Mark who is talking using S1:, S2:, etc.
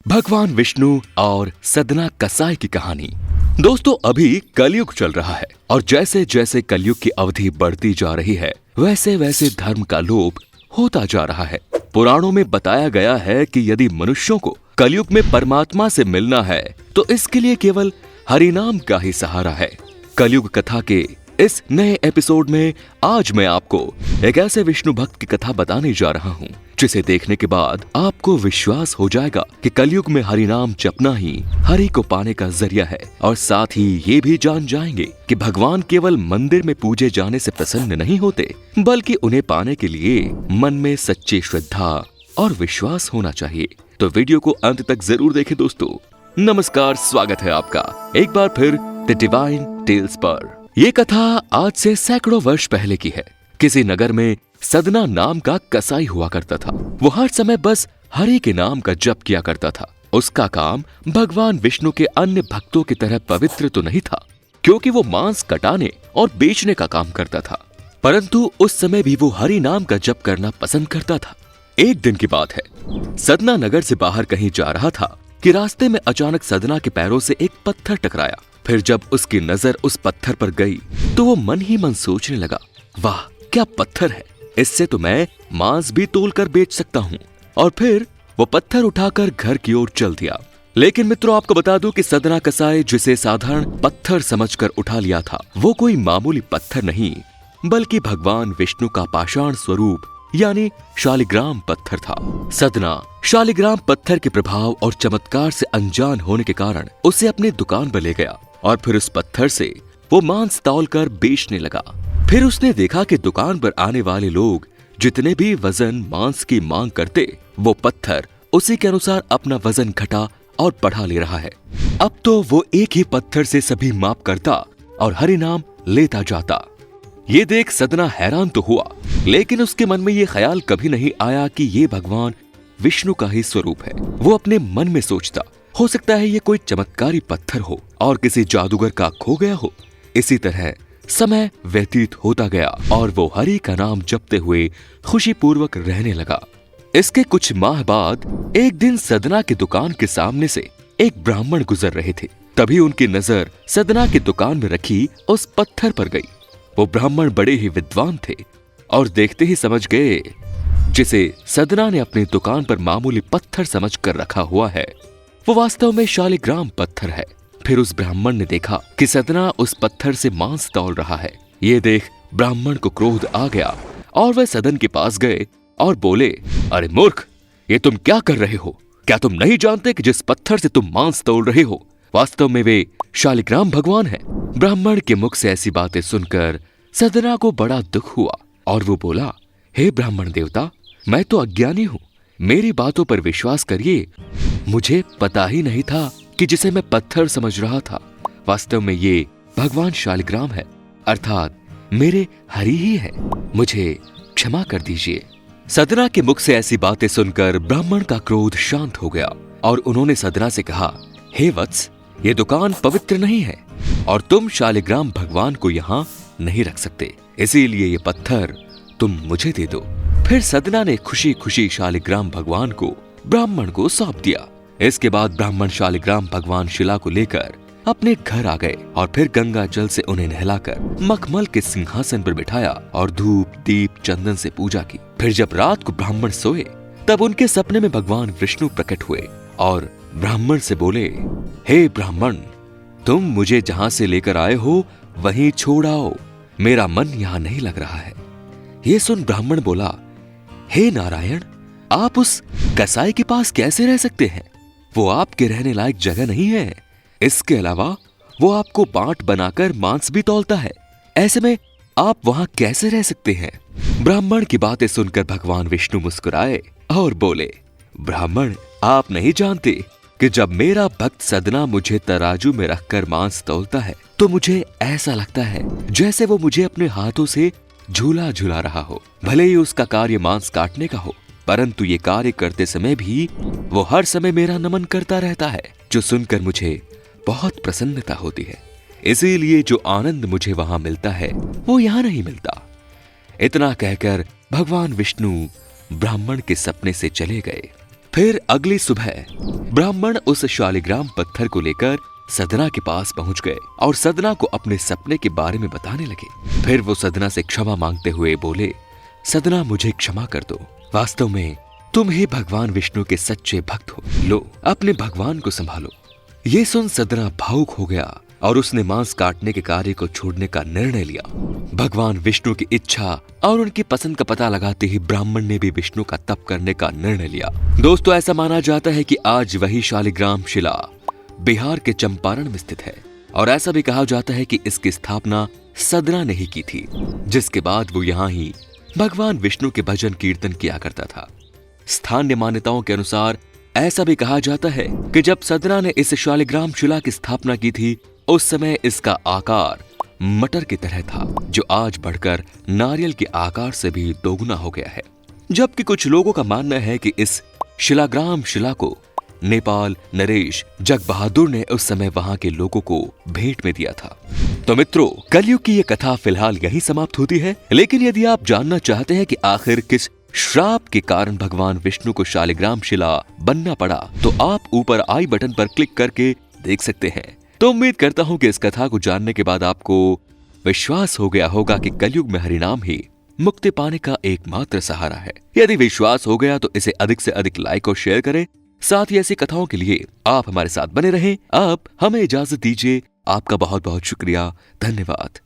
S1: भगवान विष्णु और सदना कसाई की कहानी। दोस्तों, अभी कलयुग चल रहा है और जैसे जैसे कलयुग की अवधि बढ़ती जा रही है वैसे वैसे धर्म का लोप होता जा रहा है। पुराणों में बताया गया है कि यदि मनुष्यों को कलयुग में परमात्मा से मिलना है तो इसके लिए केवल हरिनाम का ही सहारा है। कलयुग कथा के इस नए एपिसोड में आज मैं आपको एक ऐसे विष्णु भक्त की कथा बताने जा रहा हूँ जिसे देखने के बाद आपको विश्वास हो जाएगा कि कलयुग में हरिनाम जपना ही हरि को पाने का जरिया है। और साथ ही ये भी जान जाएंगे कि भगवान केवल मंदिर में पूजे जाने से प्रसन्न नहीं होते, बल्कि उन्हें पाने के लिए मन में सच्ची श्रद्धा और विश्वास होना चाहिए। तो वीडियो को अंत तक जरूर देखें। दोस्तों नमस्कार, स्वागत है आपका एक बार फिर द डिवाइन टेल्स पर। ये कथा आज से सैकड़ों वर्ष पहले की है। किसी नगर में सदना नाम का कसाई हुआ करता था। वो हर समय बस हरि के नाम का जप किया करता था। उसका काम भगवान विष्णु के अन्य भक्तों की तरह पवित्र तो नहीं था, क्योंकि वो मांस कटाने और बेचने का काम करता था, परंतु उस समय भी वो हरि नाम का जप करना पसंद करता था। एक दिन की बात है, सदना नगर से बाहर कहीं जा रहा था कि रास्ते में अचानक सदना के पैरों से एक पत्थर टकराया। फिर जब उसकी नजर उस पत्थर पर गई तो वो मन ही मन सोचने लगा, वाह क्या पत्थर है, इससे तो मैं मांस भी तोल कर बेच सकता हूँ। और फिर वो पत्थर उठाकर घर की ओर चल दिया। लेकिन मित्रों, आपको बता दूं कि सदना कसाई जिसे साधारण पत्थर समझकर उठा लिया था, वो कोई मामूली पत्थर नहीं बल्कि भगवान विष्णु का पाषाण स्वरूप यानी शालिग्राम पत्थर था। सदना शालिग्राम पत्थर के प्रभाव और चमत्कार से अनजान होने के कारण उसे अपनी दुकान पर ले गया और फिर उस पत्थर से वो मांस तौलकर बेचने लगा। फिर उसने देखा कि दुकान पर आने वाले लोग जितने भी वजन मांस की मांग करते, वो पत्थर उसी के अनुसार अपना वजन घटा और बढ़ा ले रहा है। अब तो वो एक ही पत्थर से सभी माप करता और हरि नाम लेता जाता। ये देख सदना हैरान तो हुआ, लेकिन उसके मन में ये ख्याल कभी नहीं आया कि ये भगवान विष्णु का ही स्वरूप है। वो अपने मन में सोचता, हो सकता है ये कोई चमत्कारी पत्थर हो और किसी जादूगर का खो गया हो। इसी तरह समय व्यतीत होता गया और वो हरि का नाम जपते हुए खुशी पूर्वक रहने लगा। इसके कुछ माह बाद एक दिन सदना की दुकान के सामने से एक ब्राह्मण गुजर रहे थे। तभी उनकी नजर सदना की दुकान में रखी उस पत्थर पर गई। वो ब्राह्मण बड़े ही विद्वान थे और देखते ही समझ गए जिसे सदना ने अपनी दुकान पर मामूली पत्थर समझ कर रखा हुआ है, वो वास्तव में शालिग्राम पत्थर है। फिर उस ब्राह्मण ने देखा कि सदना उस पत्थर से मांस तौल रहा है। ये देख ब्राह्मण को क्रोध आ गया और वह सदन के पास गए और बोले, अरे मूर्ख, ये तुम क्या कर रहे हो? क्या तुम नहीं जानते कि जिस पत्थर से तुम मांस तौल रहे हो वास्तव में वे शालिग्राम भगवान है? ब्राह्मण के मुख से ऐसी बातें सुनकर सदना को बड़ा दुख हुआ और वो बोला, हे ब्राह्मण देवता, मैं तो अज्ञानी हूँ, मेरी बातों पर विश्वास करिए। मुझे पता ही नहीं था कि जिसे मैं पत्थर समझ रहा था वास्तव में ये भगवान शालिग्राम है, अर्थात मेरे हरि ही है। मुझे क्षमा कर दीजिए। सदना के मुख से ऐसी बातें सुनकर ब्राह्मण का क्रोध शांत हो गया और उन्होंने सदना से कहा, हे वत्स, ये दुकान पवित्र नहीं है और तुम शालिग्राम भगवान को यहाँ नहीं रख सकते, इसीलिए ये पत्थर तुम मुझे दे दो। फिर सदना ने खुशी खुशी शालिग्राम भगवान को ब्राह्मण को सौंप दिया। इसके बाद ब्राह्मण शालिग्राम भगवान शिला को लेकर अपने घर आ गए और फिर गंगा जल से उन्हें नहलाकर मखमल के सिंहासन पर बिठाया और धूप दीप चंदन से पूजा की। फिर जब रात को ब्राह्मण सोए तब उनके सपने में भगवान विष्णु प्रकट हुए और ब्राह्मण से बोले, हे ब्राह्मण, तुम मुझे जहाँ से लेकर आए हो वहीं छोड़ आओ, मेरा मन यहाँ नहीं लग रहा है। ये सुन ब्राह्मण बोला, हे नारायण, आप उस कसाई के पास कैसे रह सकते हैं? वो आपके रहने लायक जगह नहीं है। इसके अलावा वो आपको बांट बनाकर मांस भी तौलता है, ऐसे में आप वहां कैसे रह सकते हैं? ब्राह्मण की बातें सुनकर भगवान विष्णु मुस्कुराए और बोले, ब्राह्मण, आप नहीं जानते कि जब मेरा भक्त सदना मुझे तराजू में रखकर मांस तौलता है तो मुझे ऐसा लगता है जैसे वो मुझे अपने हाथों से झूला झूला रहा हो। भले ही उसका कार्य मांस काटने का हो, परंतु ये कार्य करते समय भी वो हर समय मेरा नमन करता रहता है, जो सुनकर मुझे बहुत प्रसन्नता होती है। इसीलिए जो आनंद मुझे वहां मिलता है वो यहाँ नहीं मिलता। इतना कहकर भगवान विष्णु ब्राह्मण के सपने से चले गए। फिर अगली सुबह ब्राह्मण उस शालिग्राम पत्थर को लेकर सदना के पास पहुंच गए और सदना को अपने सपने के बारे में बताने लगे। फिर वो सदना से क्षमा मांगते हुए बोले, सदना मुझे क्षमा कर दो, वास्तव में तुम ही भगवान विष्णु के सच्चे भक्त हो, लो अपने भगवान को संभालो। ये सुन सदना भावुक हो गया और उसने मांस काटने के कार्य को छोड़ने का निर्णय लिया। भगवान विष्णु की इच्छा और उनकी पसंद का पता लगाते ही ब्राह्मण ने भी विष्णु का तप करने का निर्णय लिया। दोस्तों, ऐसा माना जाता है कि आज वही शालिग्राम शिला बिहार के चंपारण में स्थित है और ऐसा भी कहा जाता है कि इसकी स्थापना सदना ने ही की थी, जिसके बाद वो यहाँ ही भगवान विष्णु के भजन कीर्तन किया करता था। स्थानीय मान्यताओं के अनुसार ऐसा भी कहा जाता है कि जब सदना ने इस शालिग्राम शिला की स्थापना की थी, उस समय इसका आकार मटर की तरह था, जो आज बढ़कर नारियल के आकार से भी दोगुना हो गया है। जबकि कुछ लोगों का मानना है कि इस शिलाग्राम शिला को नेपाल नरेश जग बहादुर ने उस समय वहां के लोगों को भेंट में दिया था। तो मित्रों, कलयुग की ये कथा फिलहाल यही समाप्त होती है, लेकिन यदि आप जानना चाहते हैं कि आखिर किस श्राप के कारण भगवान विष्णु को शालिग्राम शिला बनना पड़ा, तो आप ऊपर आई बटन पर क्लिक करके देख सकते हैं। तो उम्मीद करता हूं कि इस कथा को जानने के बाद आपको विश्वास हो गया होगा कि कलयुग में हरिनाम ही मुक्ति पाने का एकमात्र सहारा है। यदि विश्वास हो गया तो इसे अधिक से अधिक लाइक और शेयर करें। साथ ही ऐसी कथाओं के लिए आप हमारे साथ बने रहें। आप हमें इजाजत दीजिए। आपका बहुत बहुत शुक्रिया। धन्यवाद।